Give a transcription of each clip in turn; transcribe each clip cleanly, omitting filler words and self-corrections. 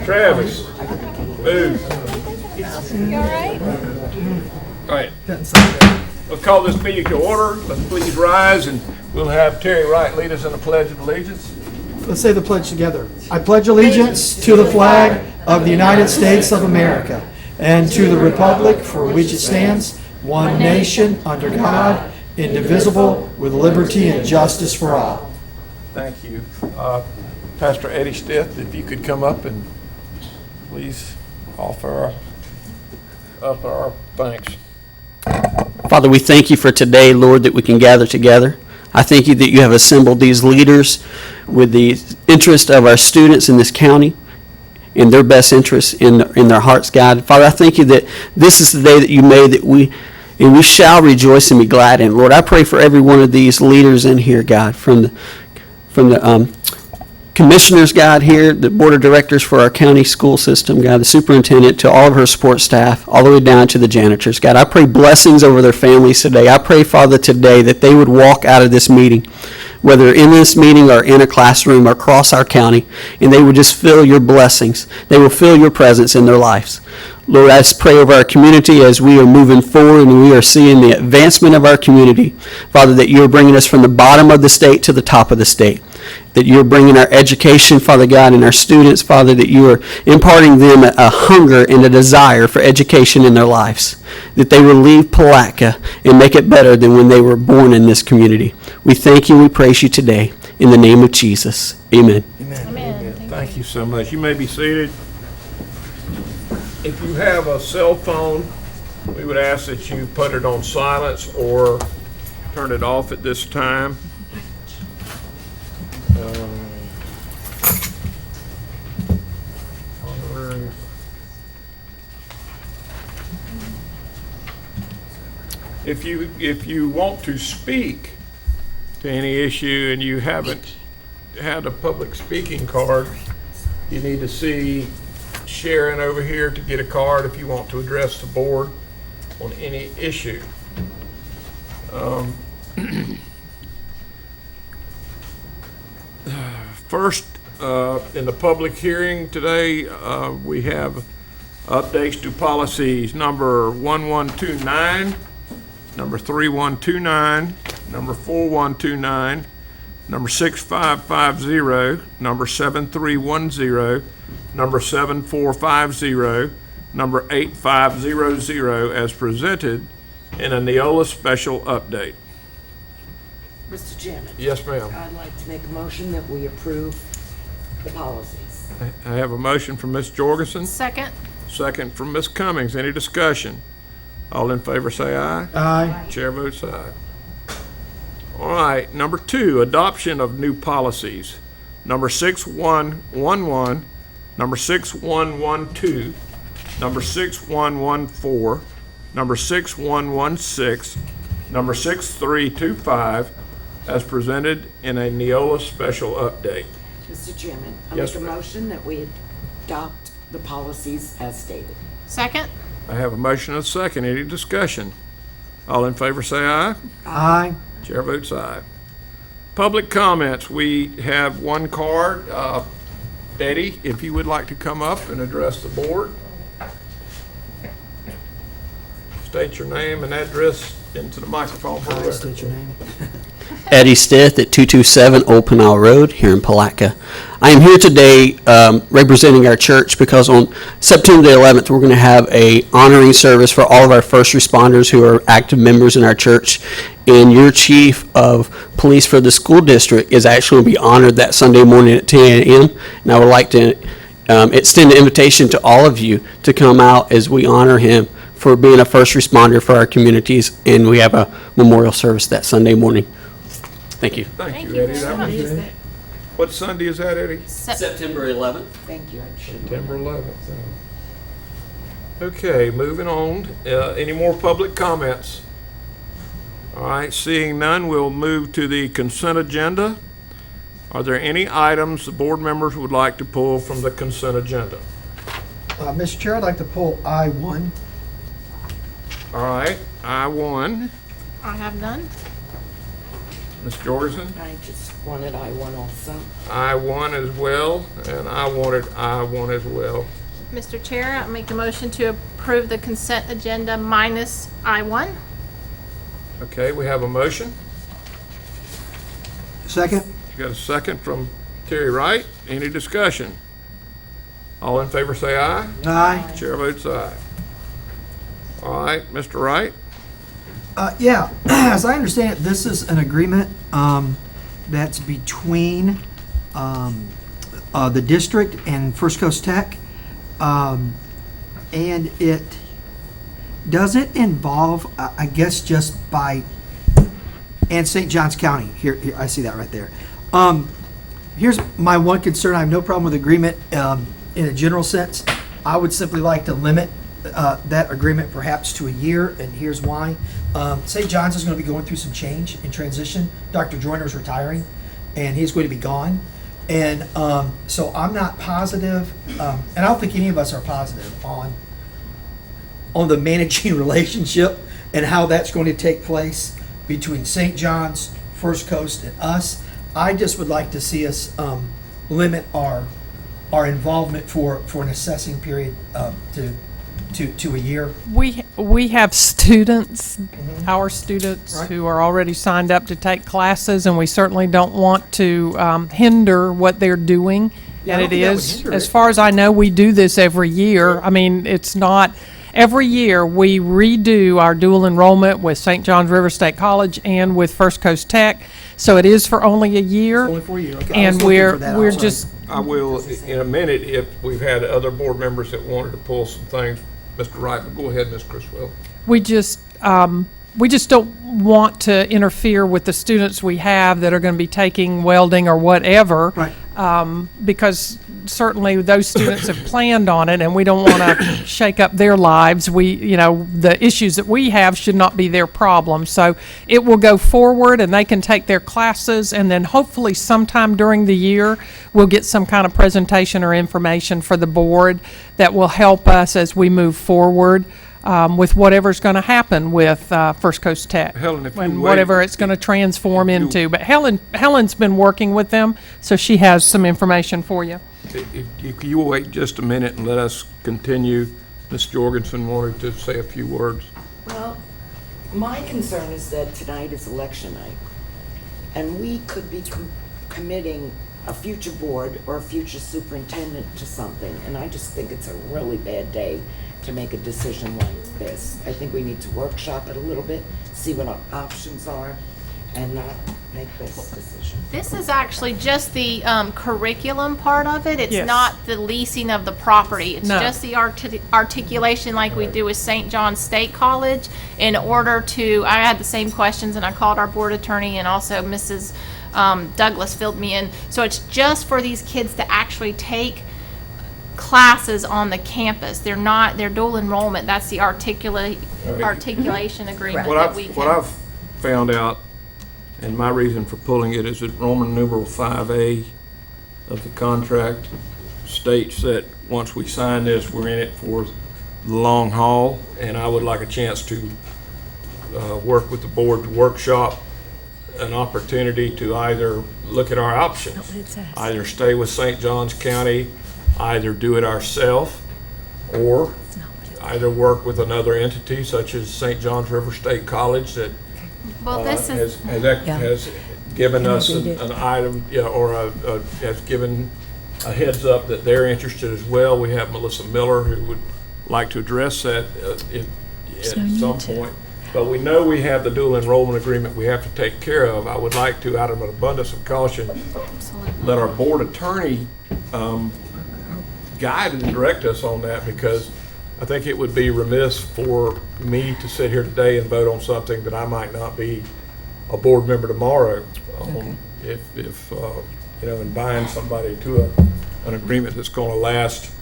Travis. Move. You all right? All right. We'll call this meeting to order. Let's please rise, and we'll have Terry Wright lead us in the Pledge of Allegiance. Let's say the pledge together. I pledge allegiance to the flag of the United States of America and to the republic for which it stands, one nation, under God, indivisible, with liberty and justice for all. Thank you. Pastor Eddie Stith, if you could come up and please offer up our thanks. Father, we thank you for today, Lord, that we can gather together. I thank you that you have assembled these leaders with the interest of our students in this county, in their best interests, in their hearts, God. Father, I thank you that this is the day that you made, that we shall rejoice and be glad in. Lord, I pray for every one of these leaders in here, God, from the commissioners, God, here, the board of directors for our county school system, God, the superintendent, to all of her support staff, all the way down to the janitors. God, I pray blessings over their families today. I pray, Father, today that they would walk out of this meeting, whether in this meeting or in a classroom or across our county, and they would just feel your blessings. They will feel your presence in their lives. Lord, I just pray over our community as we are moving forward and we are seeing the advancement of our community. Father, that you're bringing us from the bottom of the state to the top of the state. That you're bringing our education, Father God, and our students, Father, that you are imparting them a hunger and a desire for education in their lives. That they will leave Palatka and make it better than when they were born in this community. We thank you and we praise you today. In the name of Jesus, amen. Amen. Thank you so much. You may be seated. If you have a cell phone, we would ask that you put it on silence or turn it off at this time. If you want to speak to any issue and you haven't had a public speaking card, you need to see Sharon over here to get a card if you want to address the board on any issue. First, in the public hearing today, we have updates to policies number 1129, number 3129, number 4129, number 6550, number 7310, number 7450, number 8500 as presented in a Neola special update. Mr. Chairman. Yes, ma'am. I'd like to make a motion that we approve the policies. I have a motion from Ms. Jorgensen, Second. second from Ms. Cummings. Any discussion? All in favor say aye. Aye. Chair votes aye. All right, number 2, adoption of new policies. Number 6111, number 6112, number 6114, number 6116, number 6325, as presented in a Neola special update. Mr. Chairman, I Yes, make a ma'am. motion that we adopt the policies as stated. Second. I have a motion and a second. Any discussion? All in favor say aye. Aye. Chair votes aye. Public comments. We have one card. Eddie, if you would like to come up and address the board. State your name and address into the microphone for the record. State your name. Eddie Stith at 227 Old Pinal Road here in Palatka. I am here today representing our church because on September the 11th we're going to have a honoring service for all of our first responders who are active members in our church, and your chief of police for the school district is actually going to be honored that Sunday morning at 10 a.m. and I would like to extend an invitation to all of you to come out as we honor him for being a first responder for our communities, and we have a memorial service that Sunday morning. Thank you. Thank you, Eddie. That was- What Sunday is that, Eddie? September 11th. Thank you. I should- September 11th. Okay, moving on. Any more public comments? All right, seeing none, we'll move to the consent agenda. Are there any items the board members would like to pull from the consent agenda? Mr. Chair, I'd like to pull I-1. All right, I-1. I have none. Ms. Jorgensen? I just wanted I-1 also. I-1 as well, and I wanted I-1 as well. Mr. Chair, I make a motion to approve the consent agenda minus I-1. Okay, we have a motion. Second? You got a second from Terry Wright. Any discussion? All in favor say aye. Aye. Chair votes aye. All right, Mr. Wright? Yeah, as I understand it, this is an agreement that's between the district and First Coast Tech. And it doesn't involve, I guess, just by, and St. Johns County. Here, I see that right there. Here's my one concern. I have no problem with agreement in a general sense. I would simply like to limit that agreement perhaps to a year, and here's why. St. John's is going to be going through some change and transition. Dr. Joyner's retiring, and he's going to be gone. And so I'm not positive, and I don't think any of us are positive on the managing relationship and how that's going to take place between St. John's, First Coast, and us. I just would like to see us limit our involvement for an assessing period to a year. We have students, our students, Right. who are already signed up to take classes, and we certainly don't want to hinder what they're doing. Yeah, I And don't it think that would is, hinder as it. far as I know, we do this every year. I mean, it's not, every year we redo our dual enrollment with St. John's River State College and with First Coast Tech. So it is for only a year. Only for a year. Okay, I was And looking for that. I'm we're sorry. just, I will in a minute if we've had other board members that wanted to pull some things. Mr. Wright, but go ahead, Ms. Criswell. we just don't want to interfere with the students we have that are going to be taking welding or whatever. Right. Because certainly those students have planned on it, and we don't want to shake up their lives. The issues that we have should not be their problem. So it will go forward, and they can take their classes, and then hopefully sometime during the year, we'll get some kind of presentation or information for the board that will help us as we move forward with whatever's going to happen with First Coast Tech. Helen, if you and wait- whatever it's going to transform if you- into. But Helen's been working with them, so she has some information for you. If you will wait just a minute and let us continue. Ms. Jorgensen wanted to say a few words. Well, my concern is that tonight is election night, and we could be committing a future board or a future superintendent to something, and I just think it's a really bad day to make a decision like this. I think we need to workshop it a little bit, see what our options are, and not make this decision. This is actually just the curriculum part of it. It's Yes. not the leasing of the property. It's No. just the articulation like we do with St. John's State College in order to, I had the same questions and I called our board attorney and also Mrs. Douglas filled me in. So it's just for these kids to actually take classes on the campus. They're dual enrollment. That's the articulation agreement that we What can. I've found out, and my reason for pulling it, is that Roman numeral 5A of the contract states that once we sign this, we're in it for the long haul, and I would like a chance to work with the board to workshop an opportunity to either look at our options. Either stay with St. Johns County, either do it ourselves, or either work with another entity such as St. John's River State College that Well, this is, has given us an item, has given a heads up that they're interested as well. We have Melissa Miller who would like to address that at some point. But we know we have the dual enrollment agreement we have to take care of. I would like to, out of an abundance of caution, let our board attorney guide and direct us on that, because I think it would be remiss for me to sit here today and vote on something that I might not be a board member tomorrow. And bind somebody to an agreement that's going to last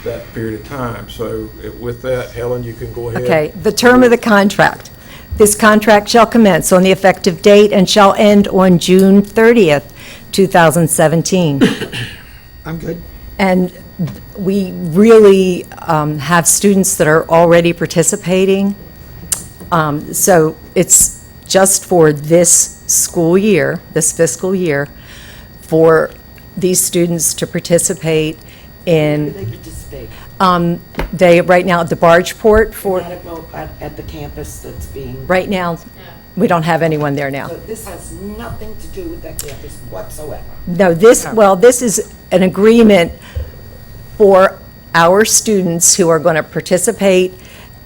that period of time. So with that, Helen, you can go ahead. Okay, the term of the contract. This contract shall commence on the effective date and shall end on June 30th, 2017. I'm good. And we really have students that are already participating. So it's just for this school year, this fiscal year, for these students to participate Where do in, they participate? they, right now, at the Bargeport for, At the campus that's being. right now, we don't have anyone there now. So this has nothing to do with that campus whatsoever. No, this is an agreement for our students who are going to participate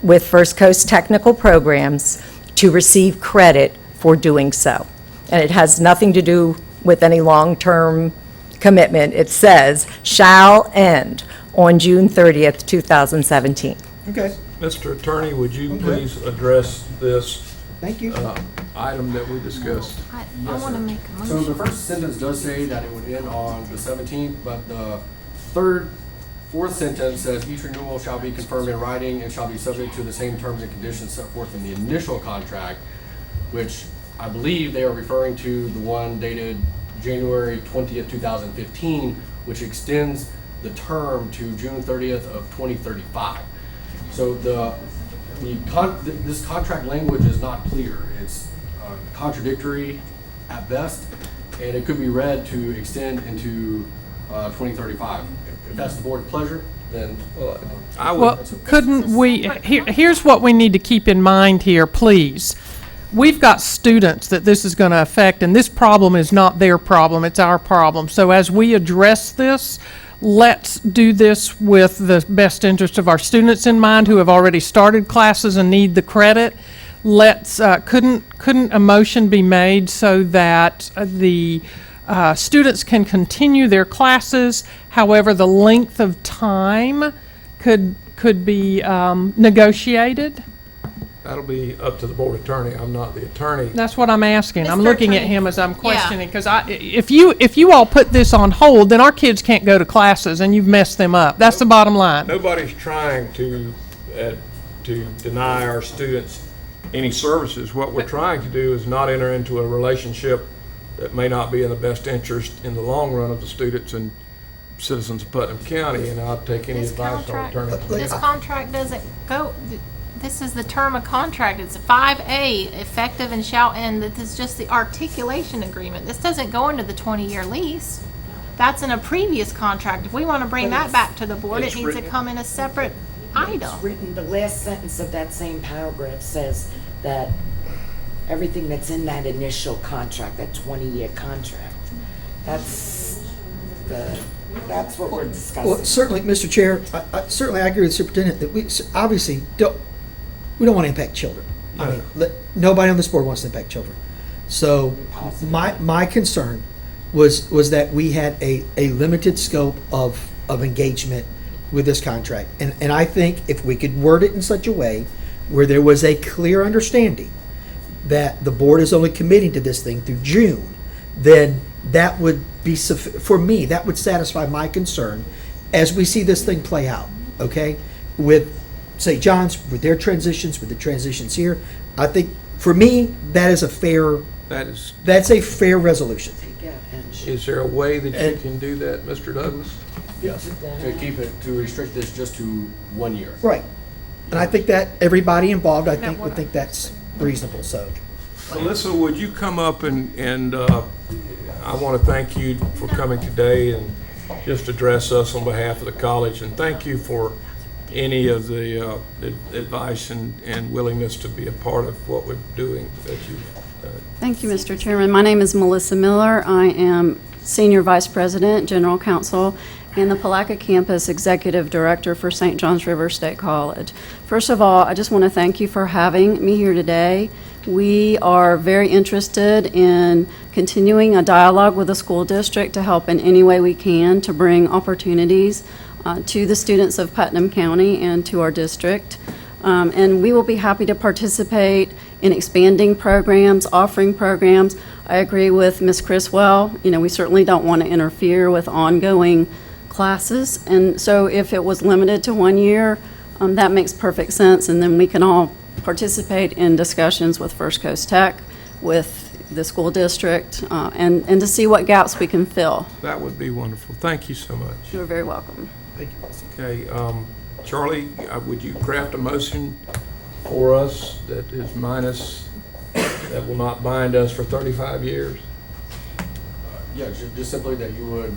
with First Coast Technical Programs to receive credit for doing so. And it has nothing to do with any long-term commitment. It says, shall end on June 30th, 2017. Okay, Mr. Attorney, would you please address this thank you. item that we discussed? I want to make a So motion. the first sentence does say that it would end on the 17th, but the fourth sentence says each renewal shall be confirmed in writing and shall be subject to the same terms and conditions set forth in the initial contract, which I believe they are referring to the one dated January 20th, 2015, which extends the term to June 30th of 2035. So this contract language is not clear. It's contradictory at best, and it could be read to extend into 2035. If that's the board's pleasure, then I Well, would, couldn't we, here's what we need to keep in mind here, please. We've got students that this is going to affect, and this problem is not their problem, it's our problem. So as we address this, let's do this with the best interest of our students in mind who have already started classes and need the credit. Let's, couldn't a motion be made so that the students can continue their classes, however, the length of time could be negotiated? that'll be up to the board attorney. I'm not the attorney. That's what I'm asking. I'm Mr. looking at Attorney. him as I'm Yeah. questioning, because if you all put this on hold, then our kids can't go to classes, and you've messed them up. That's the bottom line. Nobody's trying to deny our students any services. What we're trying to do is not enter into a relationship that may not be in the best interest in the long run of the students and citizens of Putnam County, and I'll take any This advice on contract, attorney. this contract doesn't go, this is the term of contract. It's 5A, effective and shall end. This is just the articulation agreement. This doesn't go into the 20-year lease. That's in a previous contract. If we want to bring that back to the board, it It's needs to written- come in a separate item. It's written, the last sentence of that same paragraph says that everything that's in that initial contract, that 20-year contract, that's what we're Well, discussing. certainly, Mr. Chair, certainly I agree with the superintendent that we obviously don't want to impact children. I mean, nobody on this board wants to impact children. So my concern was that we had a limited scope of engagement with this contract. And I think if we could word it in such a way where there was a clear understanding that the board is only committing to this thing through June, then that would be, for me, that would satisfy my concern as we see this thing play out, okay? With St. John's, with their transitions, with the transitions here. I think, for me, that's a fair resolution. Take out and Is there a way that you can do that, Mr. Douglas? yes, to restrict this just to 1 year. Right. And I think that everybody involved, I think, would think that's reasonable, so. Alyssa, would you come up and I want to thank you for coming today and just address us on behalf of the college, and thank you for any of the advice and willingness to be a part of what we're doing that you've done. Thank you, Mr. Chairman. My name is Melissa Miller. I am Senior Vice President, General Counsel, and the Palaca Campus Executive Director for St. John's River State College. First of all, I just want to thank you for having me here today. We are very interested in continuing a dialogue with the school district to help in any way we can to bring opportunities to the students of Putnam County and to our district. And we will be happy to participate in expanding programs, offering programs. I agree with Ms. Criswell. You know, we certainly don't want to interfere with ongoing classes. And so if it was limited to 1 year, that makes perfect sense. And then we can all participate in discussions with First Coast Tech, with the school district, and to see what gaps we can fill. That would be wonderful. Thank you so much. You're very welcome. Thank you. Okay, Charlie, would you craft a motion for us that is minus that will not bind us for 35 years? Yeah, just simply that you would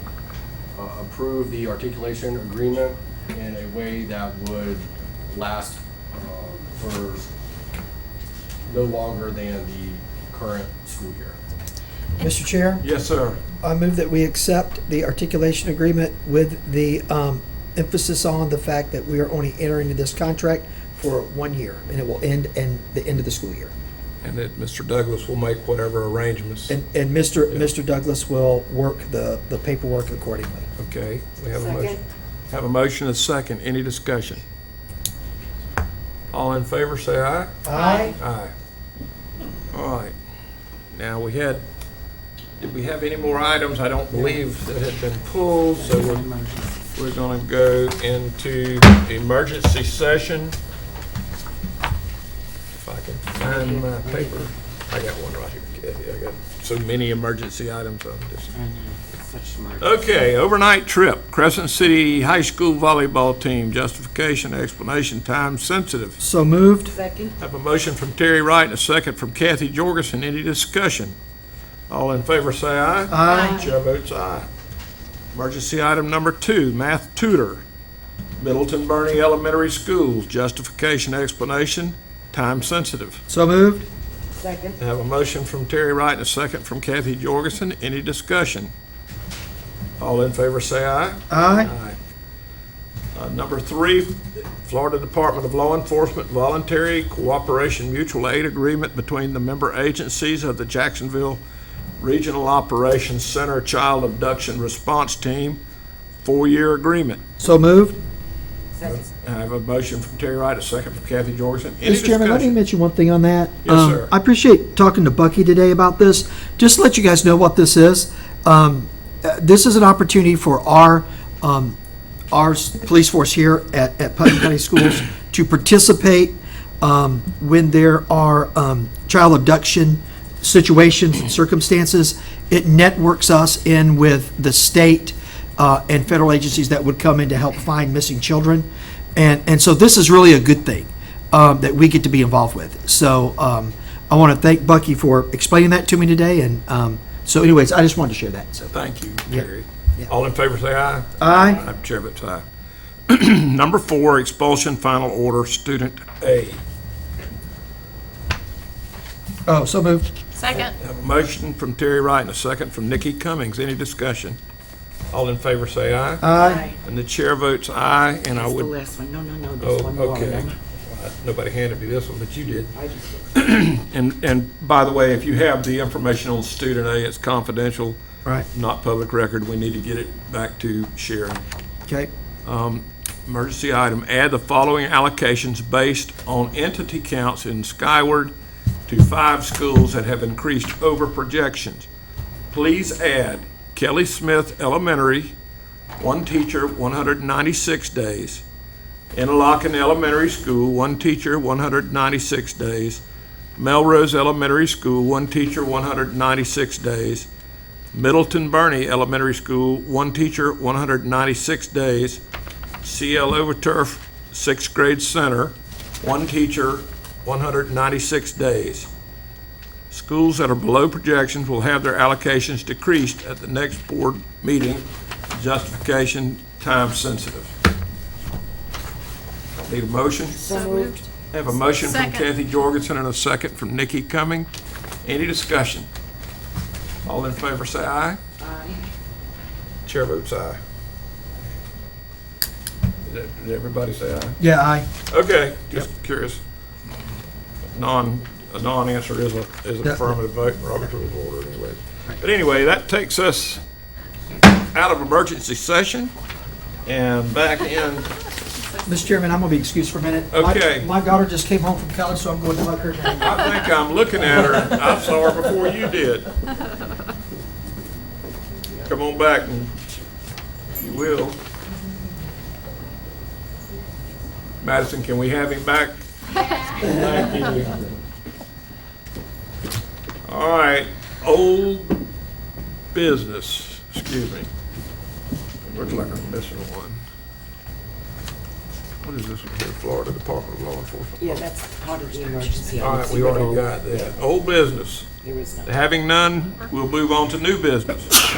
approve the articulation agreement in a way that would last for no longer than the current school year. Mr. Chair, Yes, sir. I move that we accept the articulation agreement with the emphasis on the fact that we are only entering into this contract for 1 year, and it will end in the end of the school year. And that Mr. Douglas will make whatever arrangements. And Mr. Douglas will work the paperwork accordingly. Okay, we have a motion. Second. Have a motion and a second. Any discussion? All in favor, say aye. Aye. Aye. All right. Now, did we have any more items? I don't believe that had been pulled, so we're going to go into emergency session. If I can find my paper. I got one right here, Kathy. I got so many emergency items. I'm just. Okay, overnight trip, Crescent City High School volleyball team, justification, explanation, time sensitive. So moved. Second. Have a motion from Terry Wright and a second from Kathy Jorgensen. Any discussion? All in favor say aye. Aye. Chair votes aye. Emergency item number 2, math tutor, Middleton Bernie Elementary Schools, justification, explanation, time sensitive. So moved. Second. Have a motion from Terry Wright and a second from Kathy Jorgensen. Any discussion? All in favor say aye. Aye. Number 3, Florida Department of Law Enforcement Voluntary Cooperation Mutual Aid Agreement between the member agencies of the Jacksonville Regional Operations Center Child Abduction Response Team, 4-year agreement. So moved. Second. I have a motion from Terry Wright, a second from Kathy Jorgensen. Any Mr. Chairman, let me discussion? mention one thing on that. Yes, sir. I appreciate talking to Bucky today about this. Just to let you guys know what this is. This is an opportunity for our police force here at Putnam County Schools to participate when there are child abduction situations and circumstances. It networks us in with the state and federal agencies that would come in to help find missing children. And so this is really a good thing that we get to be involved with. So I want to thank Bucky for explaining that to me today. And so anyways, I just wanted to share that. So Thank you, Yeah. Terry. Yeah. All in favor say aye. Aye. Chair votes aye. Number 4, expulsion final order, student A. Oh, so moved. Second. Have a motion from Terry Wright and a second from Nikki Cummings. Any discussion? All in favor say aye. Aye. And the chair votes aye, and I That's the would, last one. No, there's one more. okay. remember? Nobody handed me this one, but you did. I just, And by the way, if you have the information on student A, it's confidential, Right. not public record. We need to get it back to Sharon. Okay. Emergency item, add the following allocations based on entity counts in Skyward to 5 schools that have increased over projections. Please add Kelly Smith Elementary, 1 teacher, 196 days. Interlochen Elementary School, 1 teacher, 196 days. Melrose Elementary School, 1 teacher, 196 days. Middleton Bernie Elementary School, 1 teacher, 196 days. CL Overturf 6th grade center, 1 teacher, 196 days. Schools that are below projections will have their allocations decreased at the next board meeting. Justification, time sensitive. Need a motion? so moved. Have a motion from Second. Kathy Jorgensen and a second from Nikki Cumming. Any discussion? All in favor say aye. Aye. Chair votes aye. Did everybody say aye? Yeah, aye. Okay, just curious. A non-answer is an Yeah. affirmative vote in Robert's Rules of Order anyway. But anyway, that takes us out of emergency session and back in. Mr. Chairman, I'm going to be excused for a minute. My- Okay. My daughter just came home from college, so I'm going to hug her now. I think I'm looking at her. I saw her before you did. Come on back and you will. Madison, can we have him back? Thank you. All right, old business, excuse me. Looks like I'm missing one. what is this one here, Florida Department of Law Enforcement? Yeah, that's part of the emergency. All right, we already got that. Old business. There is none. Having none, we'll move on to new business.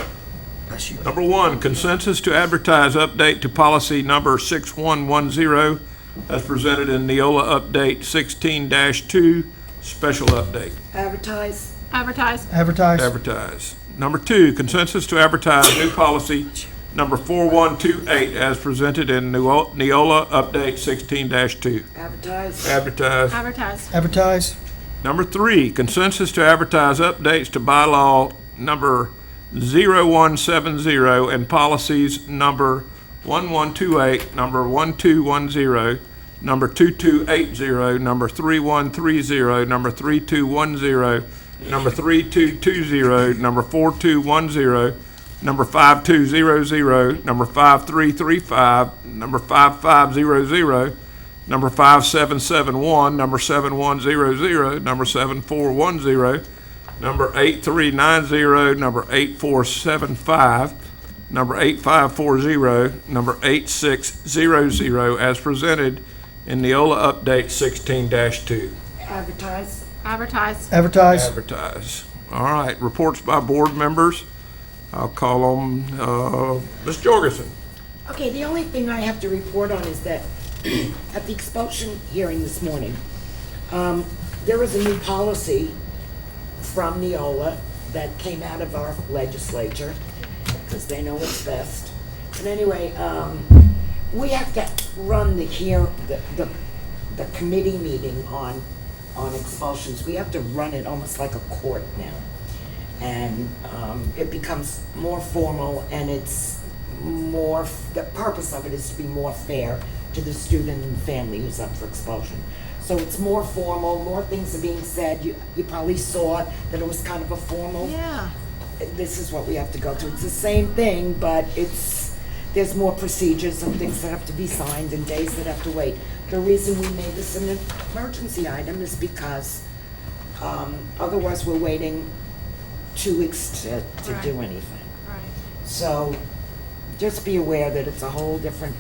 Number one, consensus to advertise update to policy number 6110 as presented in Neola Update 16-2, special update. Advertise. Advertise. Advertise. Advertise. Number two, consensus to advertise new policy number 4128 as presented in Neola Update 16-2. Advertise. Advertise. Advertise. Advertise. Number three, consensus to advertise updates to bylaw number 0170 and policies number 1128, number 1210, number 2280, number 3130, number 3210, number 3220, number 4210, number 5200, number 5335, number 5500, number 5771, number 7100, number 7410, number 8390, number 8475, number 8540, number 8600, as presented in Neola Update 16-2. Advertise. Advertise. Advertise. Advertise. All right, reports by board members. I'll call on Ms. Jorgensen. Okay, the only thing I have to report on is that at the expulsion hearing this morning, there was a new policy from Neola that came out of our legislature, because they know what's best. But anyway, we have to run the committee meeting on expulsions. We have to run it almost like a court now. And it becomes more formal, and it's more, the purpose of it is to be more fair to the student and family who's up for expulsion. So it's more formal, more things are being said. You probably saw that it was kind of a formal. Yeah. This is what we have to go through. It's the same thing, but there's more procedures and things that have to be signed and days that have to wait. The reason we made this an emergency item is because otherwise we're waiting 2 weeks to Right. do anything. Right. So just be aware that it's a whole different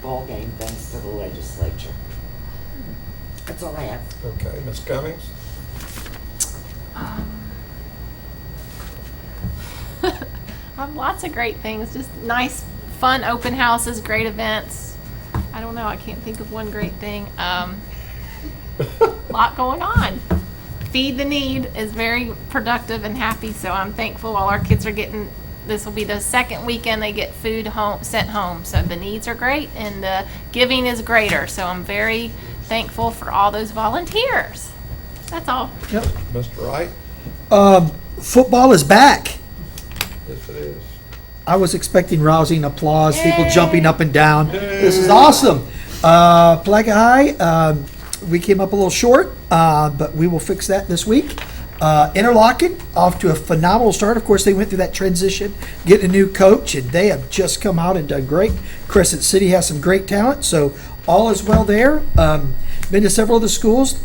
ballgame thanks to the legislature. That's all I have. Okay, Ms. Cummings? I have lots of great things, just nice, fun open houses, great events. I don't know, I can't think of one great thing. Lot going on. Feed the Need is very productive and happy, so I'm thankful all our kids are getting, this will be the second weekend they get food sent home. So the needs are great and the giving is greater. So I'm very thankful for all those volunteers. That's all. Yep. Mr. Wright? Football is back. Yes, it is. I was expecting rousing applause, people jumping up and down. This is awesome. Palaca High, we came up a little short, but we will fix that this week. Interlochen, off to a phenomenal start. Of course, they went through that transition, getting a new coach, and they have just come out and done great. Crescent City has some great talent, so all is well there. Been to several of the schools.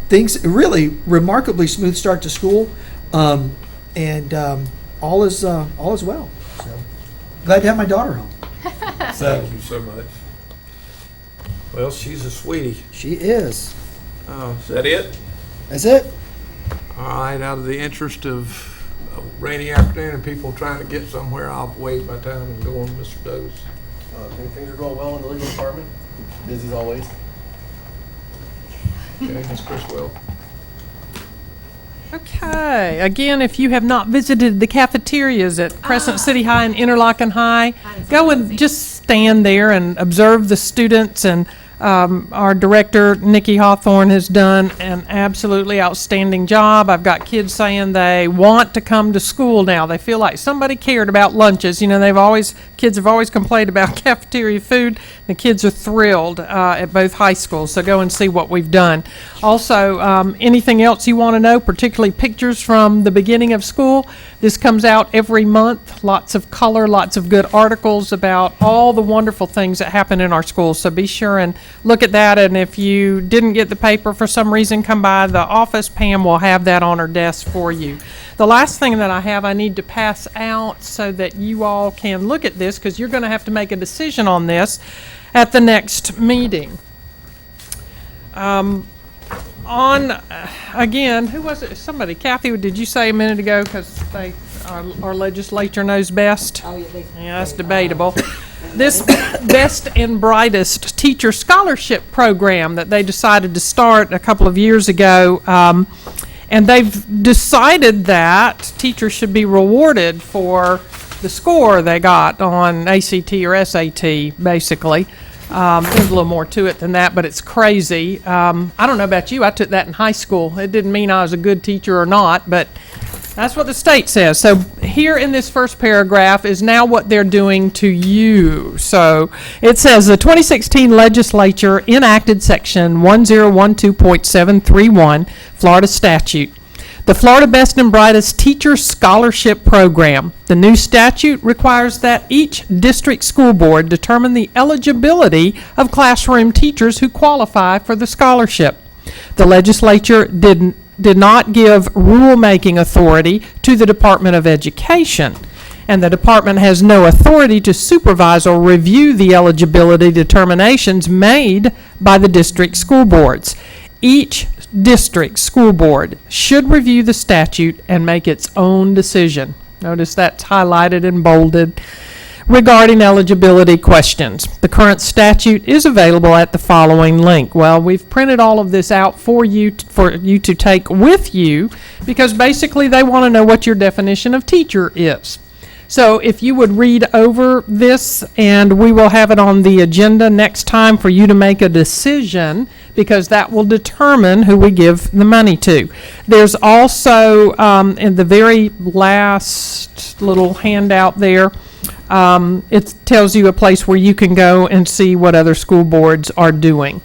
Things really remarkably smooth start to school, and all is well. So glad to have my daughter home. Thank you so much. Well, she's a sweetie. She is. Is that it? That's it. All right, out of the interest of a rainy afternoon and people trying to get somewhere, I'll waive my time and go on to Mr. Doe's. I think things are going well in the legal department. Busy as always. Okay, Ms. Criswell. Okay, again, if you have not visited the cafeterias at Crescent City High and Interlochen High, go and just stand there and observe the students, and our director, Nikki Hawthorne, has done an absolutely outstanding job. I've got kids saying they want to come to school now. They feel like somebody cared about lunches. You know, kids have always complained about cafeteria food. The kids are thrilled at both high schools, so go and see what we've done. Also, anything else you want to know, particularly pictures from the beginning of school, this comes out every month. Lots of color, lots of good articles about all the wonderful things that happen in our schools, so be sure and look at that. And if you didn't get the paper for some reason, come by the office. Pam will have that on her desk for you. The last thing that I need to pass out so that you all can look at this, because you're going to have to make a decision on this at the next meeting. Again, who was it? Somebody, Kathy, did you say a minute ago, because our legislature knows best? Oh, yeah, Yeah, that's debatable. This Best and Brightest Teacher Scholarship Program that they decided to start a couple of years ago, and they've decided that teachers should be rewarded for the score they got on ACT or SAT, basically. There's a little more to it than that, but it's crazy. I don't know about you, I took that in high school. It didn't mean I was a good teacher or not, but that's what the state says. So here in this first paragraph is now what they're doing to you. So it says the 2016 legislature enacted section 1012.731 Florida statute, the Florida Best and Brightest Teacher Scholarship Program. The new statute requires that each district school board determine the eligibility of classroom teachers who qualify for the scholarship. The legislature did not give rulemaking authority to the Department of Education, and the department has no authority to supervise or review the eligibility determinations made by the district school boards. Each district school board should review the statute and make its own decision. Notice that's highlighted and bolded. Regarding eligibility questions, the current statute is available at the following link. Well, we've printed all of this out for you to take with you, because basically they want to know what your definition of teacher is. So if you would read over this, and we will have it on the agenda next time for you to make a decision, because that will determine who we give the money to. There's also, in the very last little handout there, it tells you a place where you can go and see what other school boards are doing.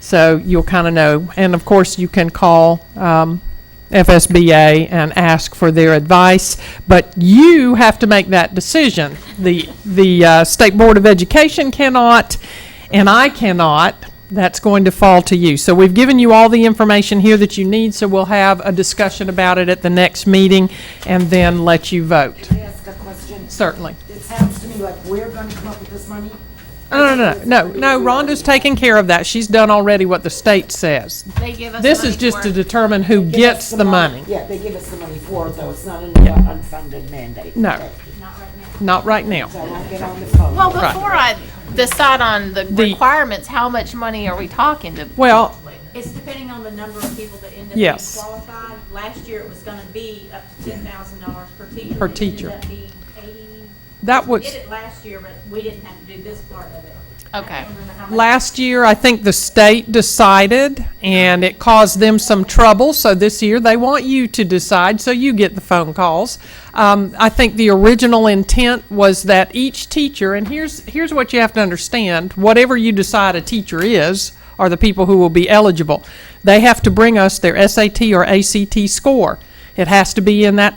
So you'll kind of know. And of course, you can call FSBA and ask for their advice, but you have to make that decision. The State Board of Education cannot, and I cannot. That's going to fall to you. So we've given you all the information here that you need, so we'll have a discussion about it at the next meeting and then let you vote. Can I ask a question? Certainly. It sounds to me like we're going to come up with this money. No, Rhonda's taking care of that. She's done already what the state says. They give us This money is just for to it. determine who Give us gets the money. Yeah, they give us the money for it, though. It's not another unfunded mandate. No. Okay. Not right now. So I won't get on the phone. Well, before I decide on the The- requirements, how much money are we talking to? Well, It's depending on the number of people that end up being Yes. qualified. Last year, it was gonna be up to $10,000 per teacher. Per It teacher. ended up being 80. that was, We did it last year, but we didn't have to do this part of it. Okay. I don't remember how much. last year, I think the state decided, and it caused them some trouble, so this year they want you to decide, so you get the phone calls. I think the original intent was that each teacher, and here's what you have to understand, whatever you decide a teacher is, are the people who will be eligible. They have to bring us their SAT or ACT score. It has to be in that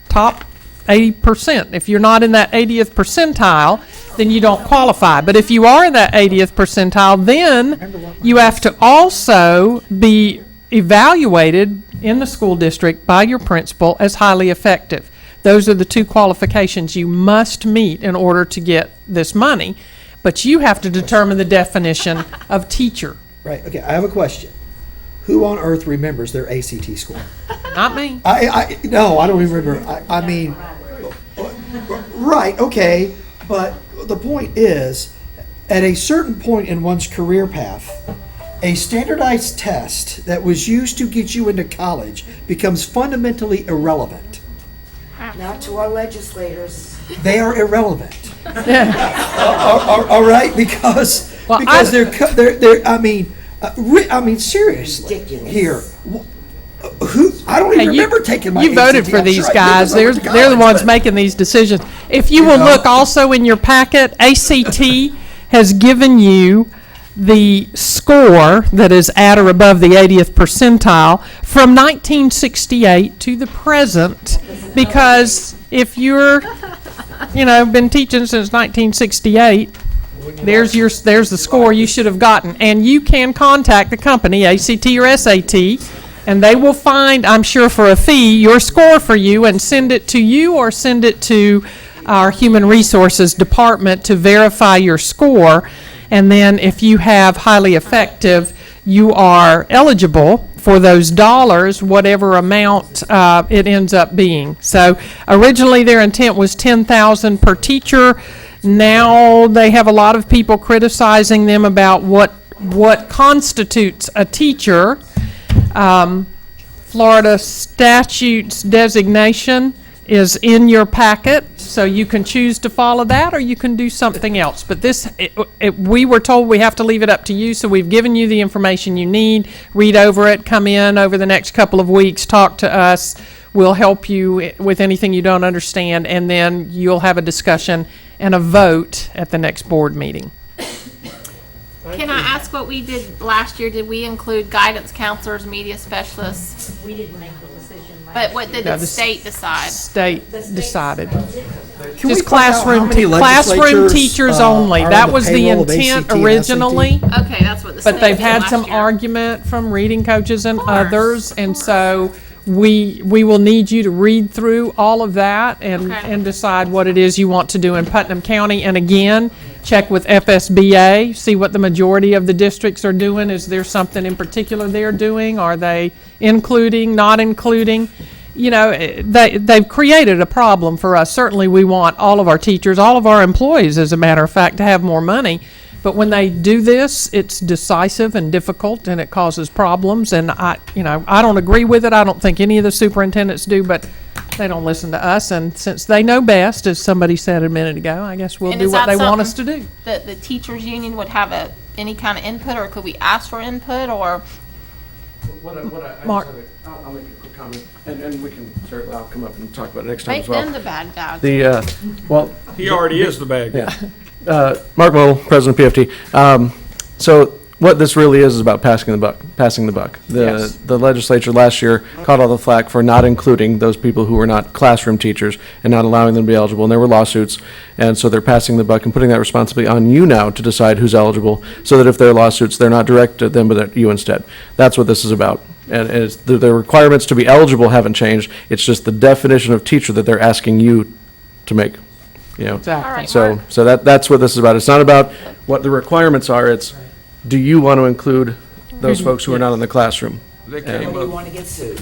top 80%. If you're not in that 80th percentile, then you don't qualify. But if you are in that 80th percentile, then you have to also be evaluated in the school district by your principal as highly effective. Those are the two qualifications you must meet in order to get this money. But you have to determine the definition of teacher, Right, okay, I have a question. Who on earth remembers their ACT score? not me. No, I don't remember. I mean, right, okay, but the point is, at a certain point in one's career path, a standardized test that was used to get you into college becomes fundamentally irrelevant. Not to our legislators. They are irrelevant. All right, because Well, they're seriously Ridiculous. here. Who, I don't even Hey, remember taking my You voted ACT. for I'm these sure I did guys. when I They're went to the college, ones but- making these decisions. If you will look also in your packet, ACT has given you the score that is at or above the 80th percentile from 1968 to the present, because if you're, been teaching since 1968, there's the score you should have gotten. And you can contact the company, ACT or SAT, and they will find, I'm sure for a fee, your score for you and send it to you or send it to our Human Resources Department to verify your score. And then if you have highly effective, you are eligible for those dollars, whatever amount it ends up being. So originally, their intent was $10,000 per teacher. Now they have a lot of people criticizing them about what constitutes a teacher. Florida statute's designation is in your packet, so you can choose to follow that or you can do something else. But we were told we have to leave it up to you, so we've given you the information you need. Read over it, come in over the next couple of weeks, talk to us. We'll help you with anything you don't understand, and then you'll have a discussion and a vote at the next board meeting. Can I ask what we did last year? Did we include guidance counselors, media specialists? We didn't make the decision last. But what did No, the the state decide? State decided. Can we Just find out how classroom many classroom legislatures, teachers are only. on That was the payroll of intent ACT and originally. Okay, that's what the state But they've did had last some year. argument from reading coaches and Of course, others, and so we will need you to read through all of that Okay. and decide what it is you want to do in Putnam County. And again, check with FSBA, see what the majority of the districts are doing. Is there something in particular they're doing? Are they including, not including? You know, they've created a problem for us. Certainly, we want all of our teachers, all of our employees, as a matter of fact, to have more money. But when they do this, it's decisive and difficult, and it causes problems. And I don't agree with it. I don't think any of the superintendents do, but they don't listen to us. And since they know best, as somebody said a minute ago, I guess we'll And do is what that they want us to do. That the teachers union would have any kind of input, or could we ask for input, or? Mark. I'll make a quick comment, and we can, certainly, I'll come up and talk about it next time Make as well. them the bad guys. Well, He already is the bad guy. Mark Moll, President of PFT. So what this really is about passing the buck. Yes. The legislature last year caught all the flack for not including those people who were not classroom teachers and not allowing them to be eligible, and there were lawsuits. And so they're passing the buck and putting that responsibility on you now to decide who's eligible, so that if there are lawsuits, they're not directed at them, but at you instead. That's what this is about. And it's, the requirements to be eligible haven't changed. It's just the definition of teacher that they're asking you to make, you know. Exactly. All right, So, Mark. so that's what this is about. It's not about what the requirements are, it's, do you want to include those folks who are not in the classroom? They When came do you up, want to get sued?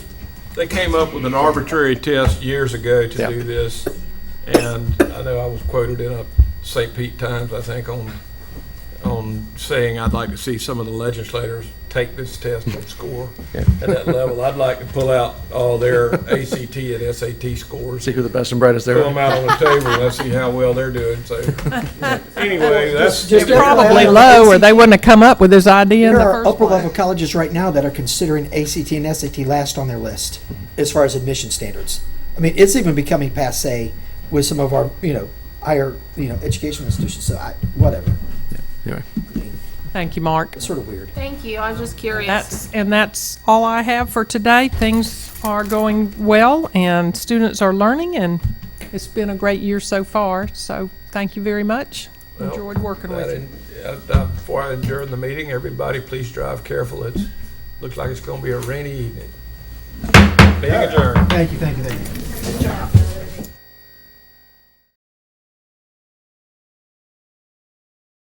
they came up with an arbitrary test years ago to Yeah. do this. And I know I was quoted in a St. Pete Times, I think, on saying I'd like to see some of the legislators take this test and score Yeah. at that level. I'd like to pull out all their ACT and SAT scores, See who the best and brightest throw there them are. out on the table, and let's see how well they're doing. So anyway, that's Just They're probably FYI, low, or they wouldn't have come up with this idea in There the are first upper-level place. colleges right now that are considering ACT and SAT last on their list as far as admission standards. I mean, it's even becoming passé with some of our, higher, educational institutions, so whatever. Anyway. Thank you, Mark. It's sort of weird. Thank you, I was just curious. That's all I have for today. Things are going well, and students are learning, and it's been a great year so far. So thank you very much. Well, Enjoyed working with you. Before I adjourn the meeting, everybody, please drive careful. Looks like it's going to be a rainy evening. Meeting adjourned. Thank you.